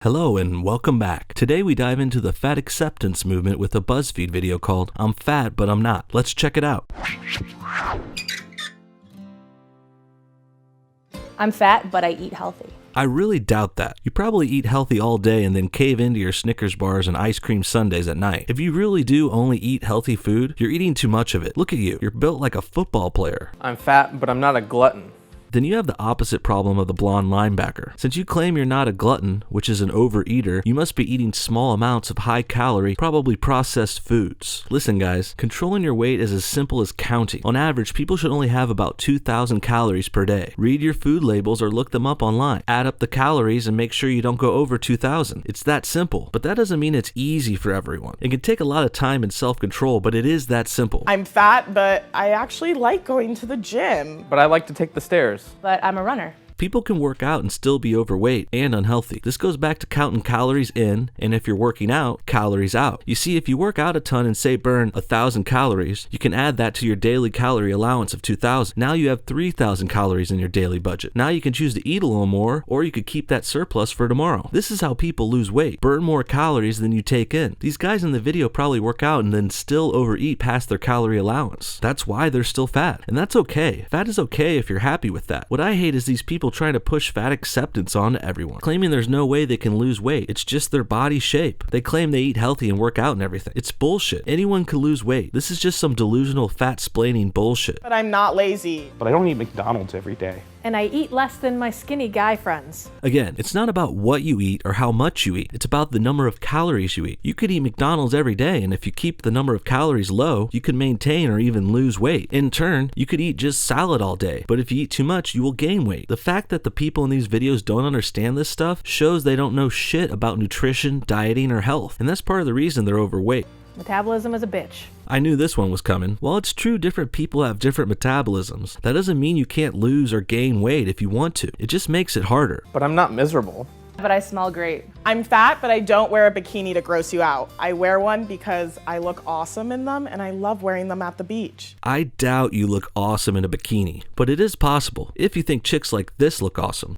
Hello and welcome back. Today we dive into the fat acceptance movement with a BuzzFeed video called I'm Fat But I'm Not. Let's check it out. I'm fat, but I eat healthy. I really doubt that. You probably eat healthy all day and then cave into your Snickers bars and ice cream sundaes at night. If you really do only eat healthy food, you're eating too much of it. Look at you. You're built like a football player. I'm fat, but I'm not a glutton. Then you have the opposite problem of the blonde linebacker. Since you claim you're not a glutton, which is an overeater, you must be eating small amounts of high-calorie, probably processed foods. Listen guys, controlling your weight is as simple as counting. On average, people should only have about 2,000 calories per day. Read your food labels or look them up online. Add up the calories and make sure you don't go over 2,000. It's that simple, but that doesn't mean it's easy for everyone. It can take a lot of time and self-control, but it is that simple. I'm fat, but I actually like going to the gym. But I like to take the stairs. But I'm a runner. People can work out and still be overweight and unhealthy. This goes back to counting calories in, and if you're working out, calories out. You see, if you work out a ton and say burn 1,000 calories, you can add that to your daily calorie allowance of 2,000. Now you have 3,000 calories in your daily budget. Now you can choose to eat a little more, or you could keep that surplus for tomorrow. This is how people lose weight. Burn more calories than you take in. These guys in the video probably work out and then still overeat past their calorie allowance. That's why they're still fat, and that's okay. Fat is okay if you're happy with that. What I hate is these people trying to push fat acceptance onto everyone, claiming there's no way they can lose weight. It's just their body shape. They claim they eat healthy and work out and everything. It's bullshit. Anyone can lose weight. This is just some delusional fat-splaining bullshit. But I'm not lazy. But I don't eat McDonald's every day. And I eat less than my skinny guy friends. Again, it's not about what you eat or how much you eat. It's about the number of calories you eat. You could eat McDonald's every day, and if you keep the number of calories low, you can maintain or even lose weight. In turn, you could eat just salad all day, but if you eat too much, you will gain weight. The fact that the people in these videos don't understand this stuff shows they don't know shit about nutrition, dieting, or health, and that's part of the reason they're overweight. Metabolism is a bitch. I knew this one was coming. While it's true different people have different metabolisms, that doesn't mean you can't lose or gain weight if you want to. It just makes it harder. But I'm not miserable. But I smell great. I'm fat, but I don't wear a bikini to gross you out. I wear one because I look awesome in them and I love wearing them at the beach. I doubt you look awesome in a bikini, but it is possible if you think chicks like this look awesome.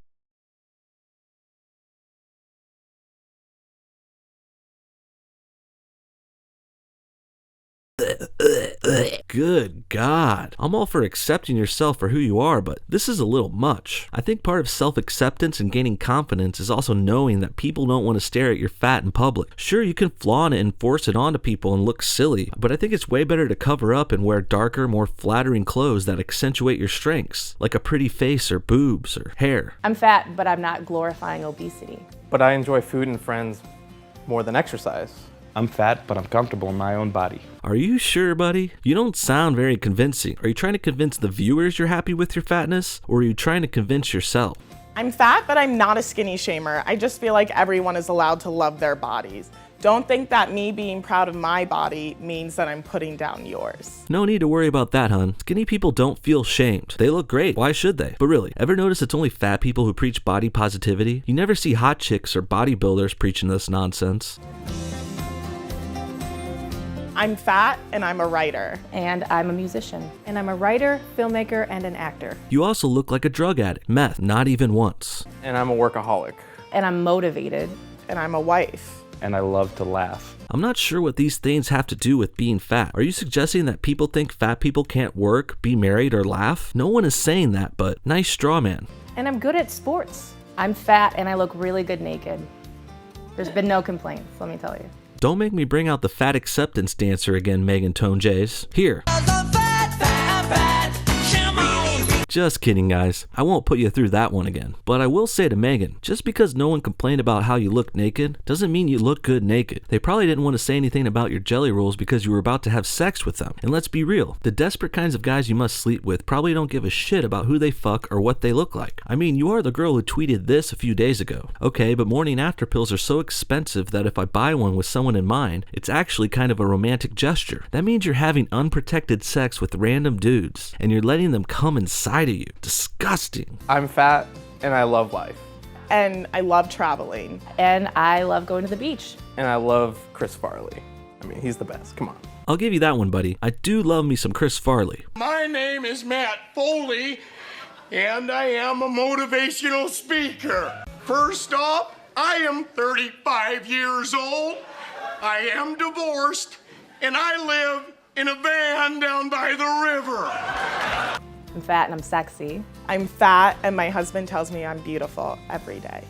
Good God. I'm all for accepting yourself for who you are, but this is a little much. I think part of self-acceptance and gaining confidence is also knowing that people don't want to stare at your fat in public. Sure, you can flaunt it and force it onto people and look silly, but I think it's way better to cover up and wear darker, more flattering clothes that accentuate your strengths, like a pretty face or boobs or hair. I'm fat, but I'm not glorifying obesity. But I enjoy food and friends more than exercise. I'm fat, but I'm comfortable in my own body. Are you sure, buddy? You don't sound very convincing. Are you trying to convince the viewers you're happy with your fatness, or are you trying to convince yourself? I'm fat, but I'm not a skinny shamer. I just feel like everyone is allowed to love their bodies. Don't think that me being proud of my body means that I'm putting down yours. No need to worry about that, hun. Skinny people don't feel shamed. They look great. Why should they? But really, ever notice it's only fat people who preach body positivity? You never see hot chicks or bodybuilders preaching this nonsense. I'm fat and I'm a writer. And I'm a musician. And I'm a writer, filmmaker, and an actor. You also look like a drug addict. Meth, not even once. And I'm a workaholic. And I'm motivated. And I'm a wife. And I love to laugh. I'm not sure what these things have to do with being fat. Are you suggesting that people think fat people can't work, be married, or laugh? No one is saying that, but nice straw man. And I'm good at sports. I'm fat and I look really good naked. There's been no complaints, let me tell you. Don't make me bring out the fat acceptance dancer again, Megan Tone Jays. Here. Just kidding, guys. I won't put you through that one again. But I will say to Megan, just because no one complained about how you look naked doesn't mean you look good naked. They probably didn't want to say anything about your jelly rolls because you were about to have sex with them. And let's be real, the desperate kinds of guys you must sleep with probably don't give a shit about who they fuck or what they look like. I mean, you are the girl who tweeted this a few days ago. Okay, but morning after pills are so expensive that if I buy one with someone in mind, it's actually kind of a romantic gesture. That means you're having unprotected sex with random dudes, and you're letting them come inside of you. Disgusting. I'm fat and I love life. And I love traveling. And I love going to the beach. And I love Chris Farley. I mean, he's the best. Come on. I'll give you that one, buddy. I do love me some Chris Farley. My name is Matt Foley, and I am a motivational speaker. First off, I am 35 years old. I am divorced, and I live in a van down by the river. I'm fat and I'm sexy. I'm fat and my husband tells me I'm beautiful every day.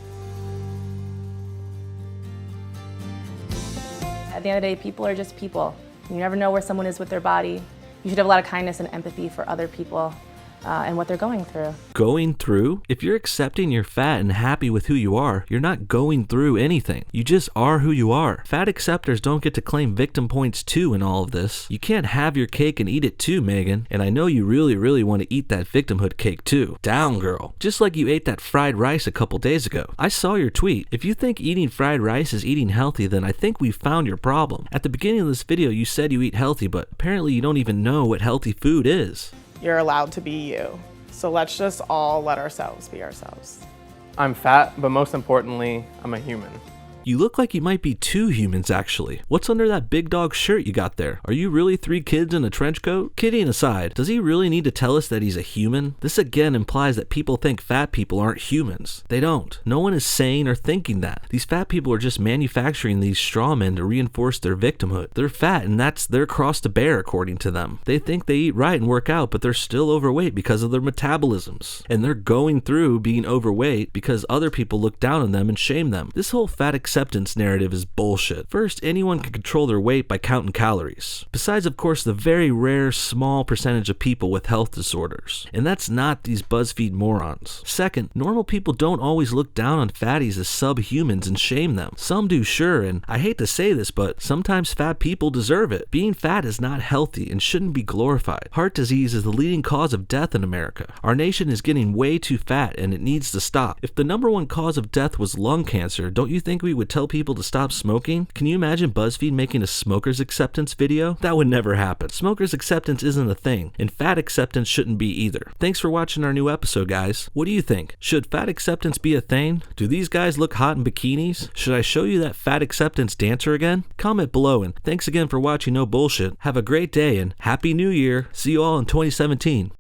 At the end of the day, people are just people. You never know where someone is with their body. You should have a lot of kindness and empathy for other people and what they're going through. Going through? If you're accepting you're fat and happy with who you are, you're not going through anything. You just are who you are. Fat acceptors don't get to claim victim points too in all of this. You can't have your cake and eat it too, Megan. And I know you really want to eat that victimhood cake too. Down, girl. Just like you ate that fried rice a couple days ago. I saw your tweet. If you think eating fried rice is eating healthy, then I think we've found your problem. At the beginning of this video, you said you eat healthy, but apparently you don't even know what healthy food is. You're allowed to be you. So let's just all let ourselves be ourselves. I'm fat, but most importantly, I'm a human. You look like you might be two humans, actually. What's under that big dog shirt you got there? Are you really 3 kids in a trench coat? Kidding aside, does he really need to tell us that he's a human? This again implies that people think fat people aren't humans. They don't. No one is saying or thinking that. These fat people are just manufacturing these straw men to reinforce their victimhood. They're fat and that's their cross to bear according to them. They think they eat right and work out, but they're still overweight because of their metabolisms. And they're going through being overweight because other people look down on them and shame them. This whole fat acceptance narrative is bullshit. First, anyone can control their weight by counting calories. Besides, of course, the very rare small percentage of people with health disorders. And that's not these BuzzFeed morons. Second, normal people don't always look down on fatties as subhumans and shame them. Some do, sure, and I hate to say this, but sometimes fat people deserve it. Being fat is not healthy and shouldn't be glorified. Heart disease is the leading cause of death in America. Our nation is getting way too fat and it needs to stop. If the #1 cause of death was lung cancer, don't you think we would tell people to stop smoking? Can you imagine BuzzFeed making a smoker's acceptance video? That would never happen. Smoker's acceptance isn't a thing, and fat acceptance shouldn't be either. Thanks for watching our new episode, guys. What do you think? Should fat acceptance be a thing? Do these guys look hot in bikinis? Should I show you that fat acceptance dancer again? Comment below, and thanks again for watching No Bullshit. Have a great day, and Happy New Year. See you all in 2017.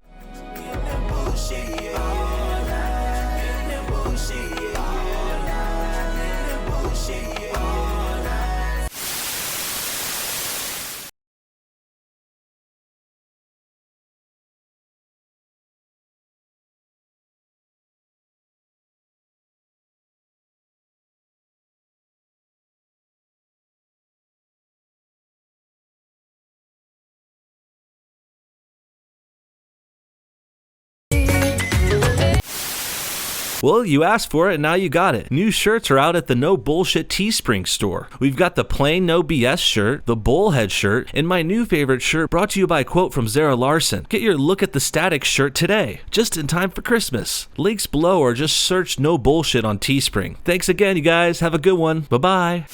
Well, you asked for it, and now you got it. New shirts are out at the No Bullshit Teespring store. We've got the plain No BS shirt, the Bullhead shirt, and my new favorite shirt brought to you by a quote from Zara Larson. Get your Look at the Static shirt today, just in time for Christmas. Links below or just search No Bullshit on Teespring. Thanks again, you guys. Have a good one. Bye-bye.